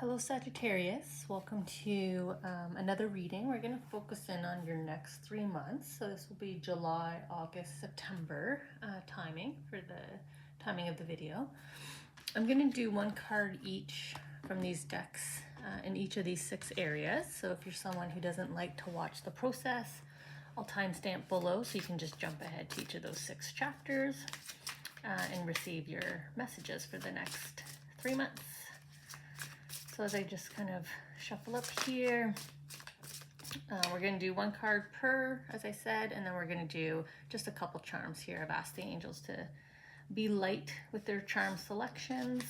Hello Sagittarius, welcome to another reading. We're going to focus in on your next 3 months. So this will be July, August, September timing for the timing of the video. I'm going to do one card each from these decks in each of these 6 areas. So if you're someone who doesn't like to watch the process, I'll timestamp below so you can just jump ahead to each of those 6 chapters and receive your messages for the next 3 months. So as I just kind of shuffle up here, we're going to do one card per, as I said, and then we're going to do just a couple charms here. I've asked the angels to be light with their charm selections,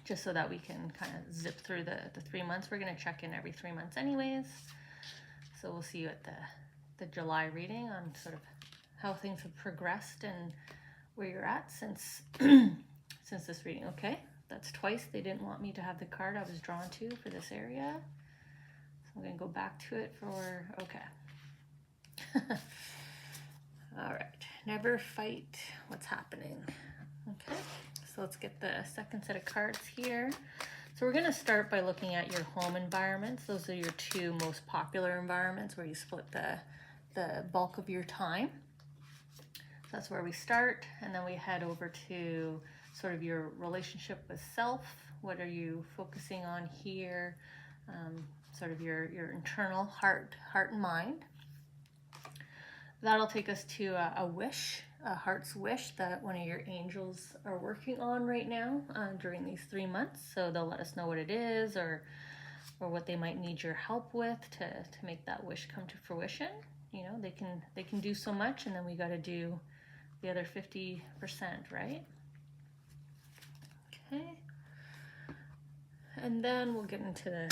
just so that we can kind of zip through the 3 months. We're going to check in every 3 months anyways. So we'll see you at the July reading on sort of how things have progressed and where you're at since since this reading. Okay. That's twice they didn't want me to have the card I was drawn to for this area. So I'm going to go back to it for, okay. All right. Never fight what's happening. Okay. So let's get the second set of cards here. So we're going to start by looking at your home environments. Those are your 2 most popular environments where you split the bulk of your time. So that's where we start. And then we head over to sort of your relationship with self. What are you focusing on here? Sort of your internal heart and mind. That'll take us to a wish, a heart's wish that one of your angels are working on right now during these 3 months. So they'll let us know what it is or what they might need your help with to make that wish come to fruition. You know, they can do so much, and then we got to do the other 50%, right? Okay, and then we'll get into the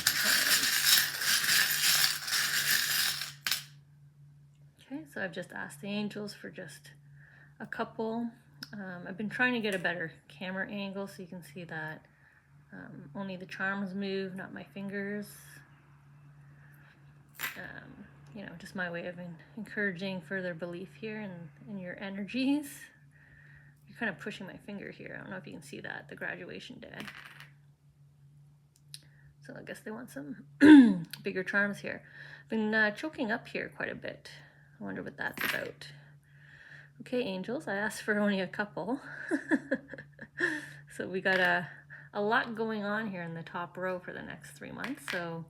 okay, so I've just asked the angels for just a couple. I've been trying to get a better camera angle so you can see that only the charms move, not my fingers. You know, just my way of encouraging further belief here in your energies. You're kind of pushing my finger here. I don't know if you can see that, the graduation day. So I guess they want some bigger charms here. I've been choking up here quite a bit. I wonder what that's about. Okay, angels, I asked for only a couple. So we got a lot going on here in the top row for the next 3 months. So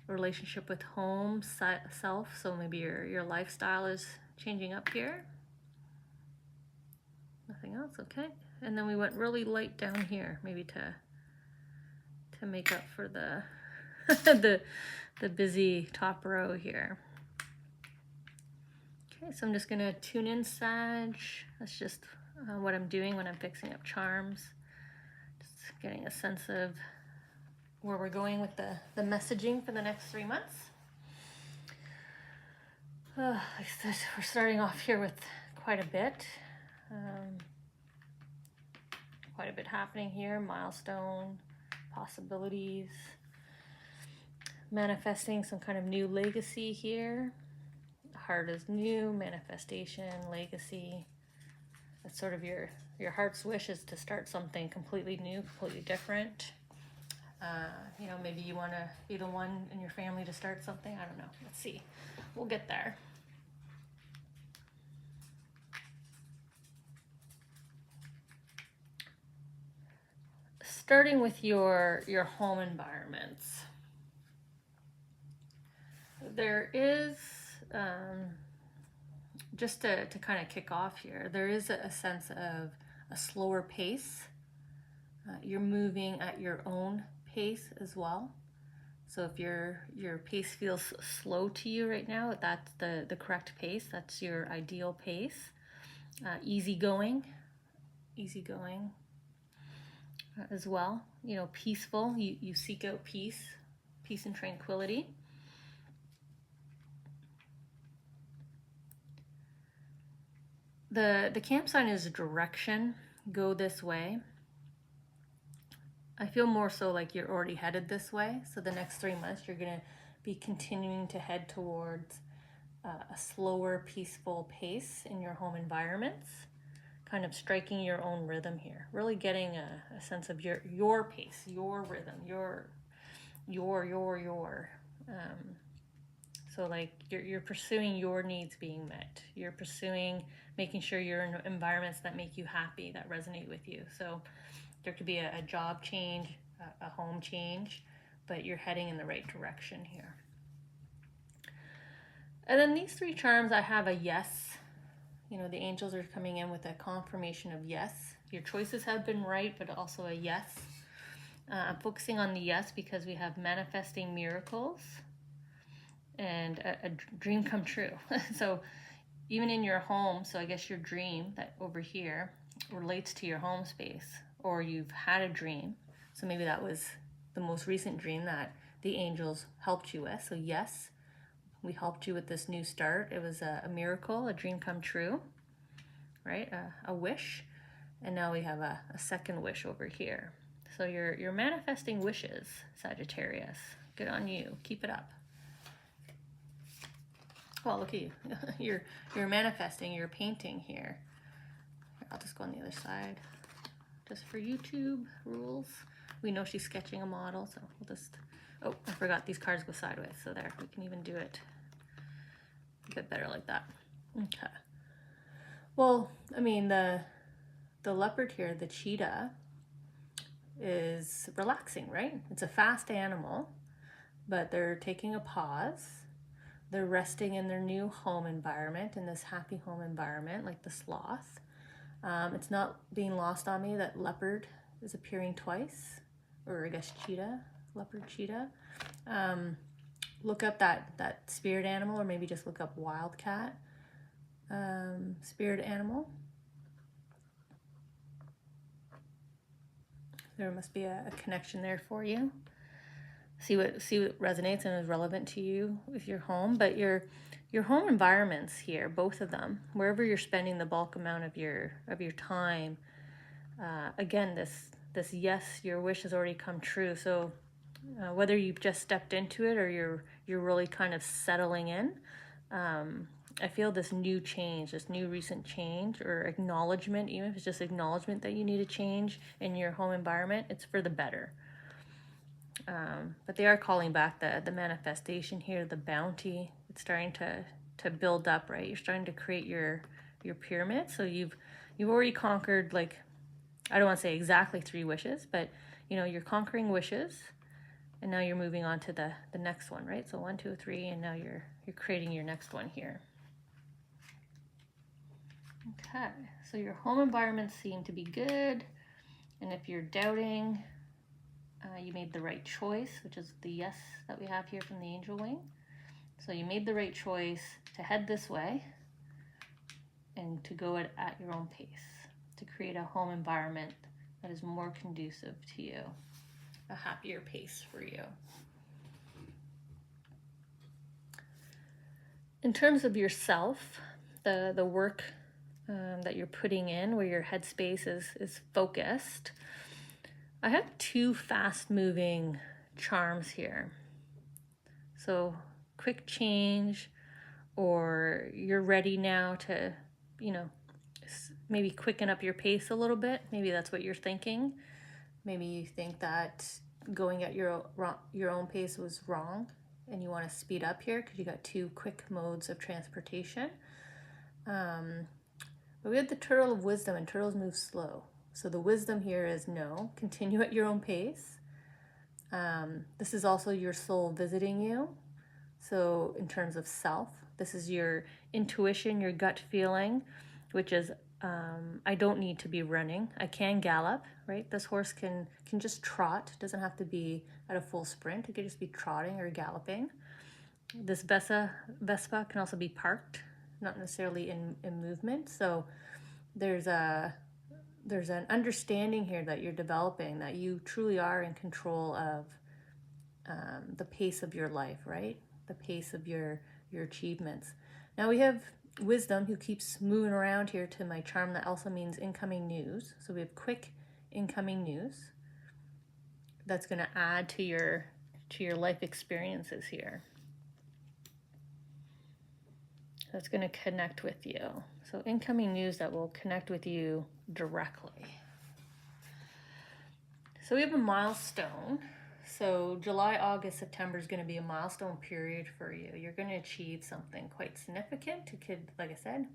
relationship with home, self, so maybe your lifestyle is changing up here. Nothing else, okay. And then we went really light down here, maybe to make up for the the busy top row here. Okay, so I'm just gonna tune in, Sag. That's just what I'm doing when I'm fixing up charms. Just getting a sense of where we're going with the messaging for the next 3 months. Like I said, we're starting off here with quite a bit. Quite a bit happening here. Milestone, possibilities, manifesting some kind of new legacy here. Heart is new, manifestation, legacy. That's sort of your heart's wish, is to start something completely new, completely different. You know, maybe you want to be the one in your family to start something. I don't know. Let's see. We'll get there. Starting with your home environments. There is, just to kind of kick off here, there is a sense of a slower pace. You're moving at your own pace as well. So if your pace feels slow to you right now, that's the correct pace. That's your ideal pace. Easygoing as well. You know, peaceful. You seek out peace and tranquility. The camp sign is direction. Go this way. I feel more so like you're already headed this way. So the next 3 months, you're going to be continuing to head towards a slower, peaceful pace in your home environments. kind of striking your own rhythm here, really getting a sense of your pace, your rhythm, your. So like you're pursuing your needs being met. You're pursuing making sure you're in environments that make you happy, that resonate with you. So there could be a job change, a home change, but you're heading in the right direction here. And then these 3 charms, I have a yes. You know, the angels are coming in with a confirmation of yes. Your choices have been right, but also a yes. I'm focusing on the yes because we have manifesting miracles and a dream come true. So even in your home, so I guess your dream that over here relates to your home space, or you've had a dream. So maybe that was the most recent dream that the angels helped you with. So yes, we helped you with this new start. It was a miracle, a dream come true, right? A wish. And now we have a second wish over here. So you're manifesting wishes, Sagittarius. Good on you. Keep it up. Well, look at you. You're manifesting. You're painting here. I'll just go on the other side. Just for YouTube rules. We know she's sketching a model, so we'll just... Oh, I forgot these cards go sideways. So there, we can even do it a bit better like that. Okay. Well, I mean, the leopard here, the cheetah, is relaxing, right? It's a fast animal, but they're taking a pause. They're resting in their new home environment, in this happy home environment, like the sloth. It's not being lost on me that leopard is appearing twice, or I guess cheetah, leopard, cheetah. Look up that spirit animal, or maybe just look up wildcat spirit animal. There must be a connection there for you. See what resonates and is relevant to you with your home. But your home environments here, both of them, wherever you're spending the bulk amount of your time, again, this yes, your wish has already come true. So whether you've just stepped into it or you're really kind of settling in, I feel this new change, this new recent change, or acknowledgement, even if it's just acknowledgement that you need a change in your home environment, it's for the better. But they are calling back the manifestation here, the bounty. It's starting to build up, right? You're starting to create your pyramid. So you've already conquered, like, I don't want to say exactly 3 wishes, but you know, you're conquering wishes, and now you're moving on to the next one, right? So 1, 2, 3, and now you're creating your next one here. Okay, so your home environments seem to be good, and if you're doubting, you made the right choice, which is the yes that we have here from the angel wing. So you made the right choice to head this way and to go at your own pace, to create a home environment that is more conducive to you, a happier pace for you. In terms of yourself, the work that you're putting in, where your headspace is focused, I have 2 fast-moving charms here. So quick change, or you're ready now to, you know, maybe quicken up your pace a little bit. Maybe that's what you're thinking. Maybe you think that going at your own pace was wrong, and you want to speed up here because you got 2 quick modes of transportation. But we have the turtle of wisdom, and turtles move slow. So the wisdom here is no, continue at your own pace. This is also your soul visiting you. So in terms of self, this is your intuition, your gut feeling, which is, I don't need to be running. I can gallop, right? This horse can just trot. It doesn't have to be at a full sprint. It could just be trotting or galloping. This Vespa can also be parked, not necessarily in movement. So there's an understanding here that you're developing, that you truly are in control of the pace of your life, right? The pace of your achievements. Now we have wisdom, who keeps moving around here to my charm that also means incoming news. So we have quick incoming news that's going to add to your life experiences here. that's going to connect with you. So incoming news that will connect with you directly. So we have a milestone. So July, August, September is going to be a milestone period for you. You're going to achieve something quite significant. It could, like I said,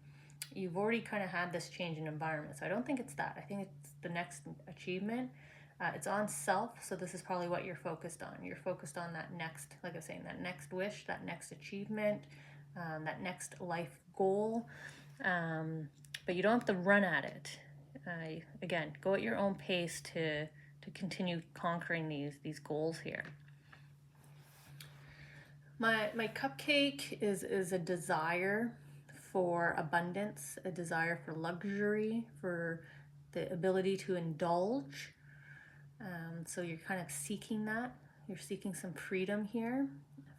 you've already kind of had this change in environment. So I don't think it's that. I think it's the next achievement. It's on self. So this is probably what you're focused on. You're focused on that next, like I was saying, that next wish, that next achievement, that next life goal. But you don't have to run at it. Again, go at your own pace to continue conquering these goals here. My cupcake is a desire for abundance, a desire for luxury, for the ability to indulge. So you're kind of seeking that. You're seeking some freedom here,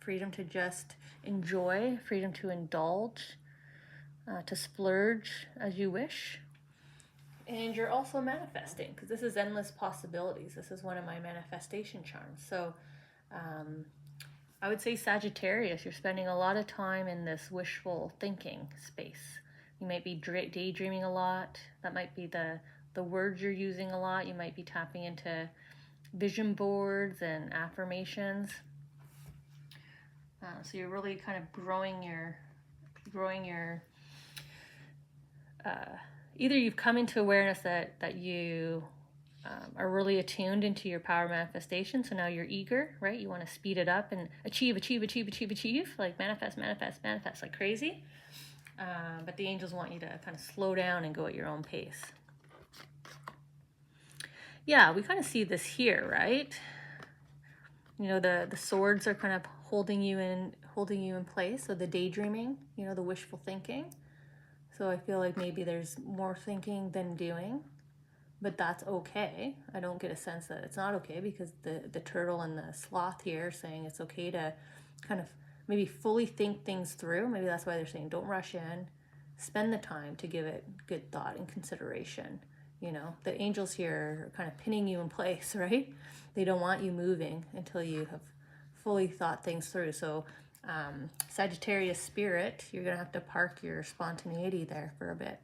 freedom to just enjoy, freedom to indulge, to splurge as you wish. And you're also manifesting, because this is endless possibilities. This is one of my manifestation charms. So I would say Sagittarius, you're spending a lot of time in this wishful thinking space. You might be daydreaming a lot. That might be the words you're using a lot. You might be tapping into vision boards and affirmations. So you're really kind of growing your either you've come into awareness that you are really attuned into your power manifestation. So now you're eager, right? You want to speed it up and achieve, like manifest like crazy. But the angels want you to kind of slow down and go at your own pace. Yeah, we kind of see this here, right? You know, the swords are kind of holding you in place. So the daydreaming, you know, the wishful thinking. So I feel like maybe there's more thinking than doing, but that's okay. I don't get a sense that it's not okay, because the turtle and the sloth here are saying it's okay to kind of maybe fully think things through. Maybe that's why they're saying don't rush in, spend the time to give it good thought and consideration. You know, the angels here are kind of pinning you in place, right? They don't want you moving until you have fully thought things through. So Sagittarius spirit, you're going to have to park your spontaneity there for a bit,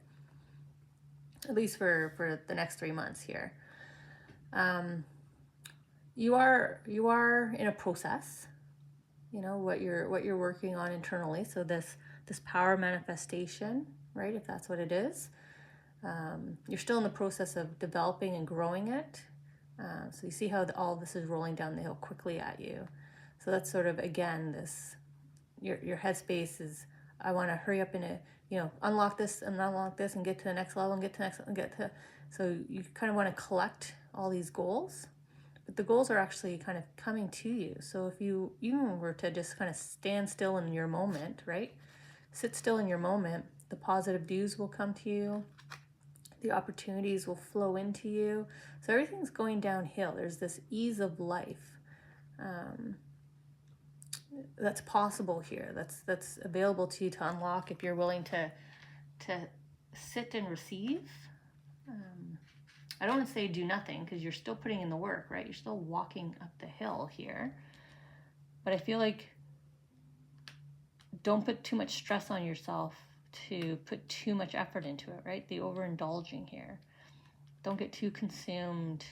at least for the next 3 months here. You are in a process, you know, what you're working on internally. So this power manifestation, right, if that's what it is, you're still in the process of developing and growing it. So you see how all this is rolling down the hill quickly at you. So that's sort of, again, this your headspace is, I want to hurry up and unlock this and unlock this and get to the next level and get to the next and get to. So you kind of want to collect all these goals, but the goals are actually kind of coming to you. So if you even were to just kind of stand still in your moment, right? Sit still in your moment, the positive views will come to you. The opportunities will flow into you. So everything's going downhill. There's this ease of life that's possible here. That's available to you to unlock if you're willing to sit and receive. I don't want to say do nothing, because you're still putting in the work, right? You're still walking up the hill here. But I feel like don't put too much stress on yourself to put too much effort into it, right? The overindulging here. Don't get too consumed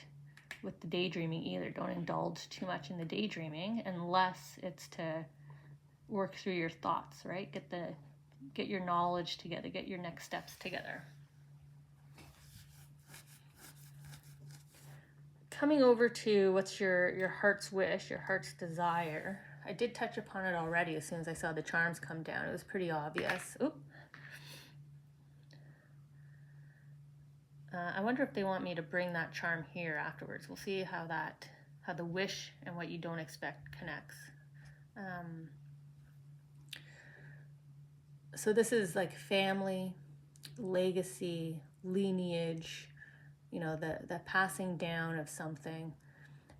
with the daydreaming either. Don't indulge too much in the daydreaming unless it's to work through your thoughts, right? Get your knowledge together, get your next steps together. Coming over to what's your heart's wish, your heart's desire. I did touch upon it already as soon as I saw the charms come down. It was pretty obvious. Oop. I wonder if they want me to bring that charm here afterwards. We'll see how the wish and what you don't expect connects. So this is like family, legacy, lineage, you know, the passing down of something.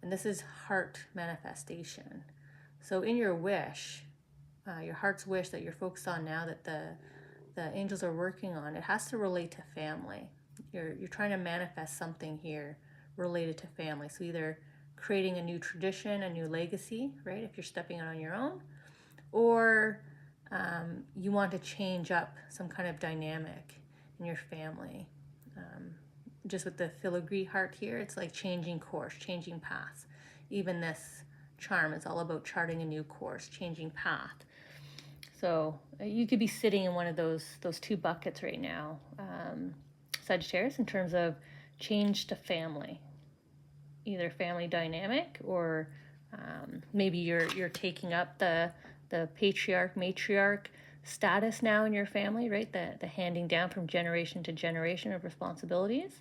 And this is heart manifestation. So in your wish, your heart's wish that you're focused on now, that the angels are working on, it has to relate to family. You're trying to manifest something here related to family. So either creating a new tradition, a new legacy, right, if you're stepping out on your own, or you want to change up some kind of dynamic in your family. Just with the filigree heart here, it's like changing course, changing path. Even this charm is all about charting a new course, changing path. So you could be sitting in one of those two buckets right now, Sagittarius, in terms of change to family, either family dynamic or maybe you're taking up the patriarch, matriarch status now in your family, right? The handing down from generation to generation of responsibilities,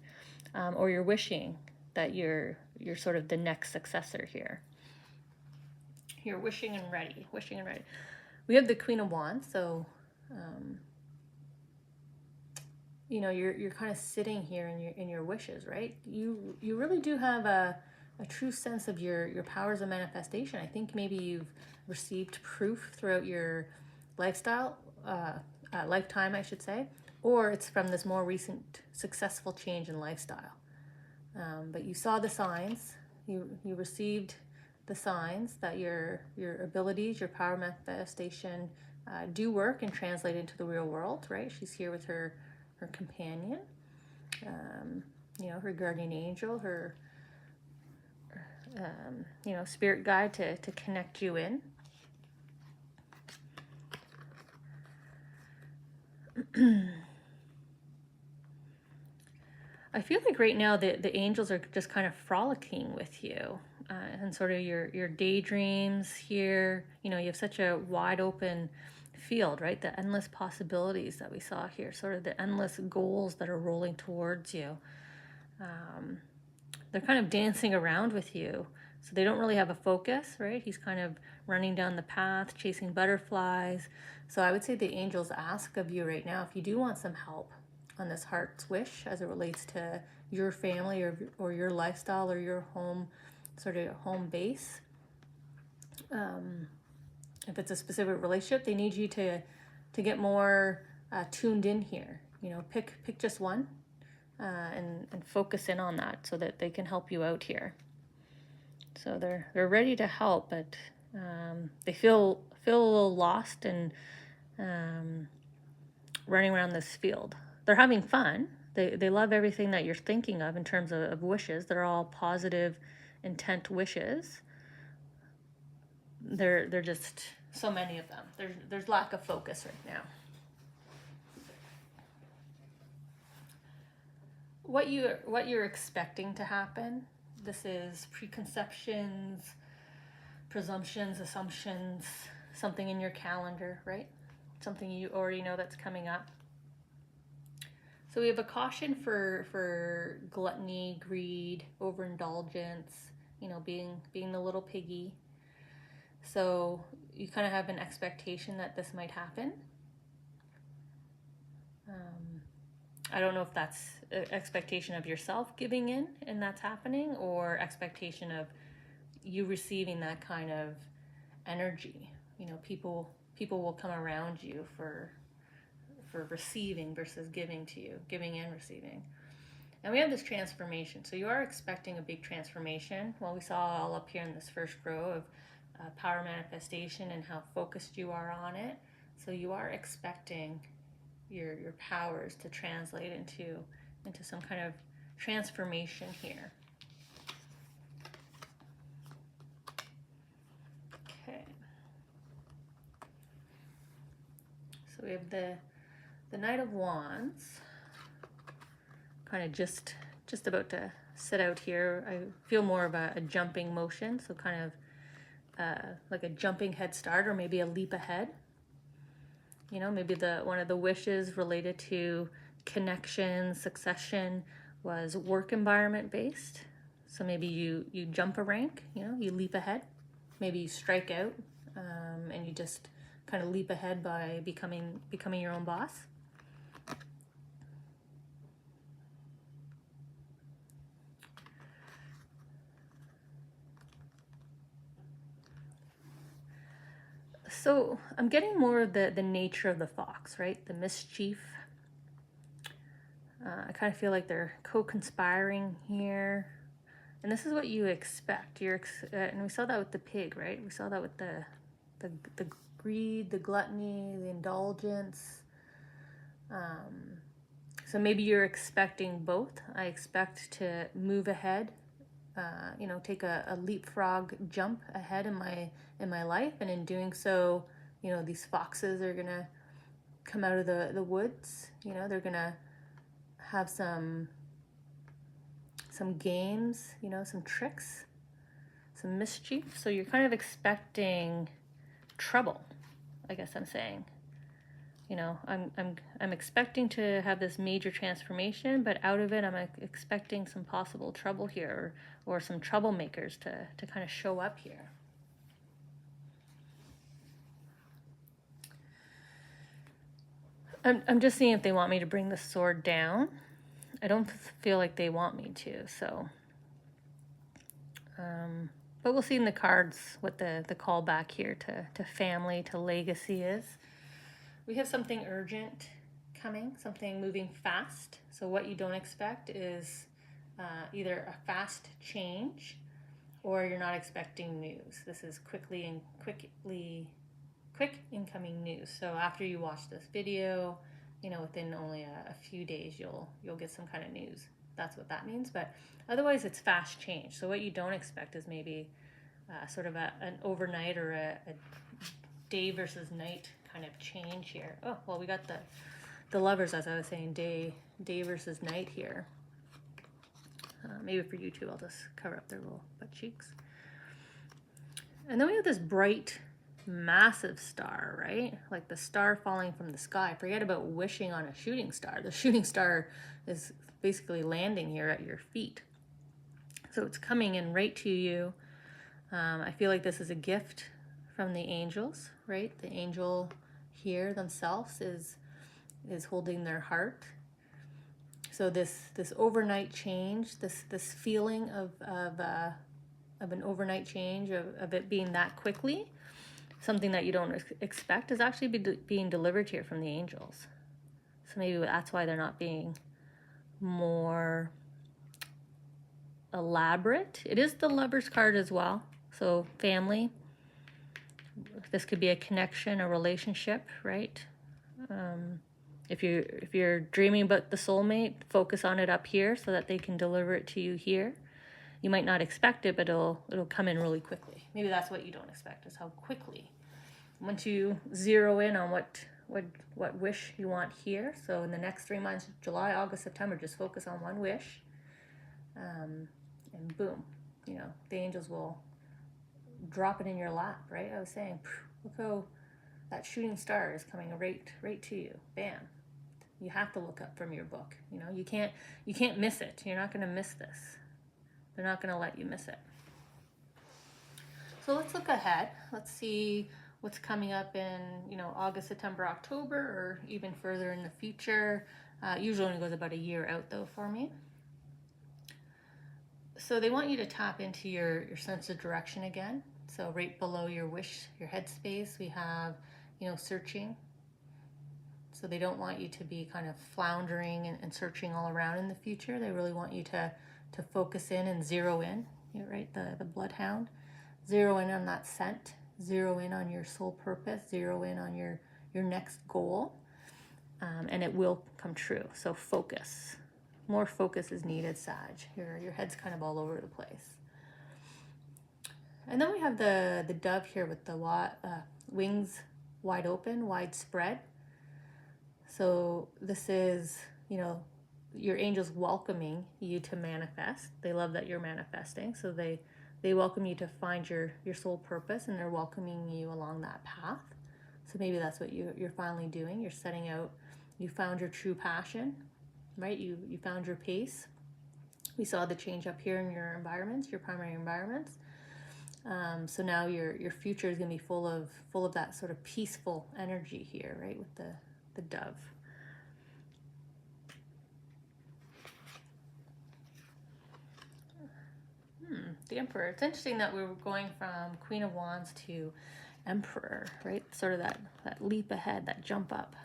or you're wishing that you're sort of the next successor here. You're wishing and ready. We have the Queen of Wands, so you're kind of sitting here in your wishes, right? You really do have a true sense of your powers of manifestation. I think maybe you've received proof throughout your lifetime, I should say, or it's from this more recent successful change in lifestyle. But you saw the signs, you received the signs that your abilities, your power manifestation do work and translate into the real world, right? She's here with her companion, her guardian angel, her spirit guide to connect you in. I feel like right now the angels are just kind of frolicking with you, and sort of your daydreams here. You have such a wide open field, right? The endless possibilities that we saw here, sort of the endless goals that are rolling towards you. They're kind of dancing around with you, so they don't really have a focus, right? He's kind of running down the path, chasing butterflies. So I would say the angels ask of you right now, if you do want some help on this heart's wish as it relates to your family or your lifestyle or your home, sort of home base. If it's a specific relationship, they need you to get more tuned in here. Pick just one and focus in on that so that they can help you out here. So they're ready to help, but they feel a little lost and running around this field. They're having fun. They love everything that you're thinking of in terms of wishes. They're all positive intent wishes. They're just so many of them. There's lack of focus right now. What you're expecting to happen, this is preconceptions, presumptions, assumptions, something in your calendar, right? Something you already know that's coming up. So we have a caution for gluttony, greed, overindulgence, being the little piggy. So you kind of have an expectation that this might happen. I don't know if that's an expectation of yourself giving in and that's happening, or expectation of you receiving that kind of energy. People will come around you for receiving versus giving to you, giving and receiving. And we have this transformation. So you are expecting a big transformation. Well, we saw all up here in this first row of power manifestation and how focused you are on it. So you are expecting your powers to translate into some kind of transformation here. Okay. So we have the Knight of Wands, kind of just about to sit out here. I feel more of a jumping motion, so kind of like a jumping head start, or maybe a leap ahead. Maybe one of the wishes related to connection, succession was work environment based. So maybe you jump a rank, you leap ahead. Maybe you strike out, and you just kind of leap ahead by becoming your own boss. So I'm getting more of the nature of the fox, right? The mischief. I kind of feel like they're co-conspiring here. And this is what you expect. And we saw that with the pig, right? We saw that with the greed, the gluttony, the indulgence. So maybe you're expecting both. I expect to move ahead, take a leapfrog jump ahead in my life, and in doing so, these foxes are gonna come out of the woods. They're gonna have some games, some tricks, some mischief. So you're kind of expecting trouble, I guess I'm saying. I'm expecting to have this major transformation, but out of it, I'm expecting some possible trouble here, or some troublemakers to kind of show up here. I'm just seeing if they want me to bring the sword down. I don't feel like they want me to, so. But we'll see in the cards what the callback here to family, to legacy is. We have something urgent coming, something moving fast. So what you don't expect is either a fast change, or you're not expecting news. This is quick incoming news. So after you watch this video, within only a few days, you'll get some kind of news. That's what that means. But otherwise, it's fast change. So what you don't expect is maybe sort of an overnight or a day versus night kind of change here. Oh, well, we got the lovers, as I was saying, day versus night here. Maybe for YouTube, I'll just cover up their little butt cheeks. And then we have this bright, massive star, right? Like the star falling from the sky. Forget about wishing on a shooting star. The shooting star is basically landing here at your feet. So it's coming in right to you. I feel like this is a gift from the angels, right? The angel here themselves is holding their heart. So this overnight change, this feeling of an overnight change, of it being that quickly, something that you don't expect, is actually being delivered here from the angels. So maybe that's why they're not being more elaborate. It is the Lover's card as well. So family. This could be a connection, a relationship, right? If you're dreaming about the soulmate, focus on it up here so that they can deliver it to you here. You might not expect it, but it'll come in really quickly. Maybe that's what you don't expect, is how quickly. Once you zero in on what wish you want here, so in the next 3 months, July, August, September, just focus on one wish, and boom, the angels will drop it in your lap, right? I was saying, look how that shooting star is coming right to you. Bam. You have to look up from your book. You can't miss it. You're not going to miss this. They're not going to let you miss it. So let's look ahead. Let's see what's coming up in, August, September, October, or even further in the future. Usually only goes about a year out though for me. So they want you to tap into your sense of direction again. So right below your wish, your headspace, we have, searching. So they don't want you to be kind of floundering and searching all around in the future. They really want you to focus in and zero in, right? The bloodhound. Zero in on that scent. Zero in on your soul purpose. Zero in on your next goal. And it will come true. So focus. More focus is needed, Sag. Your head's kind of all over the place. And then we have the dove here with the wings wide open, wide spread. So this is, your angels welcoming you to manifest. They love that you're manifesting. So they welcome you to find your soul purpose, and they're welcoming you along that path. So maybe that's what you're finally doing. You're setting out, you found your true passion, right? You found your pace. We saw the change up here in your environments, your primary environments. So now your future is going to be full of that sort of peaceful energy here, right? With the dove. The Emperor. It's interesting that we were going from Queen of Wands to Emperor, right? Sort of that leap ahead, that jump up.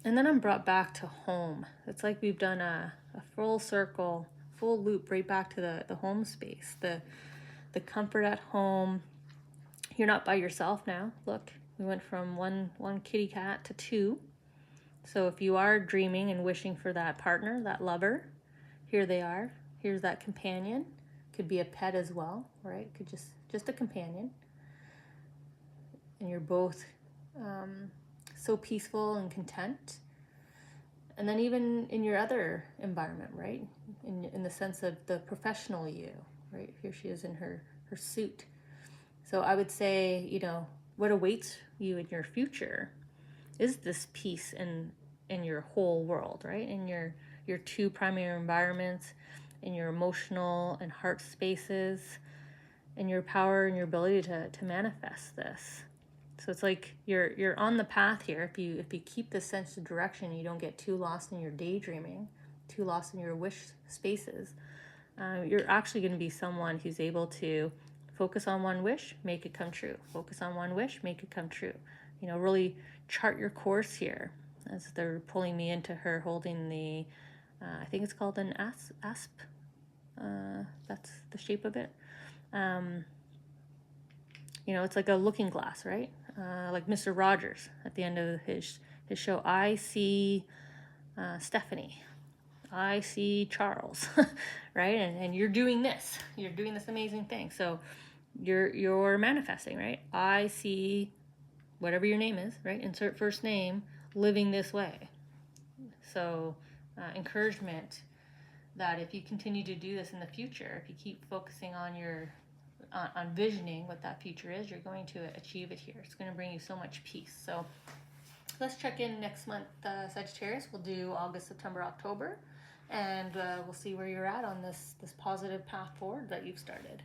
And then I'm brought back to home. It's like we've done a full circle, full loop right back to the home space. The the comfort at home. You're not by yourself now. Look, we went from one kitty cat to 2. So if you are dreaming and wishing for that partner, that lover, here they are. Here's that companion. Could be a pet as well, right? Could just a companion. And you're both so peaceful and content. And then even in your other environment, right? In the sense of the professional you, right? Here she is in her suit. So I would say, you know, what awaits you in your future is this peace in your whole world, right? In your 2 primary environments, in your emotional and heart spaces, and your power and your ability to manifest this. So it's like you're on the path here. If you keep this sense of direction, you don't get too lost in your daydreaming, too lost in your wish spaces. You're actually going to be someone who's able to focus on one wish, make it come true. Focus on one wish, make it come true. You know, really chart your course here. As they're pulling me into her holding the, I think it's called an asp. That's the shape of it. You know, it's like a looking glass, right? Like Mr. Rogers at the end of his show. I see Stephanie. I see Charles, right? And you're doing this. You're doing this amazing thing. So you're manifesting, right? I see whatever your name is, right? Insert first name, living this way. So encouragement that if you continue to do this in the future, if you keep focusing on on visioning what that future is, you're going to achieve it here. It's going to bring you so much peace. So let's check in next month, Sagittarius. We'll do August, September, October, and we'll see where you're at on this positive path forward that you've started.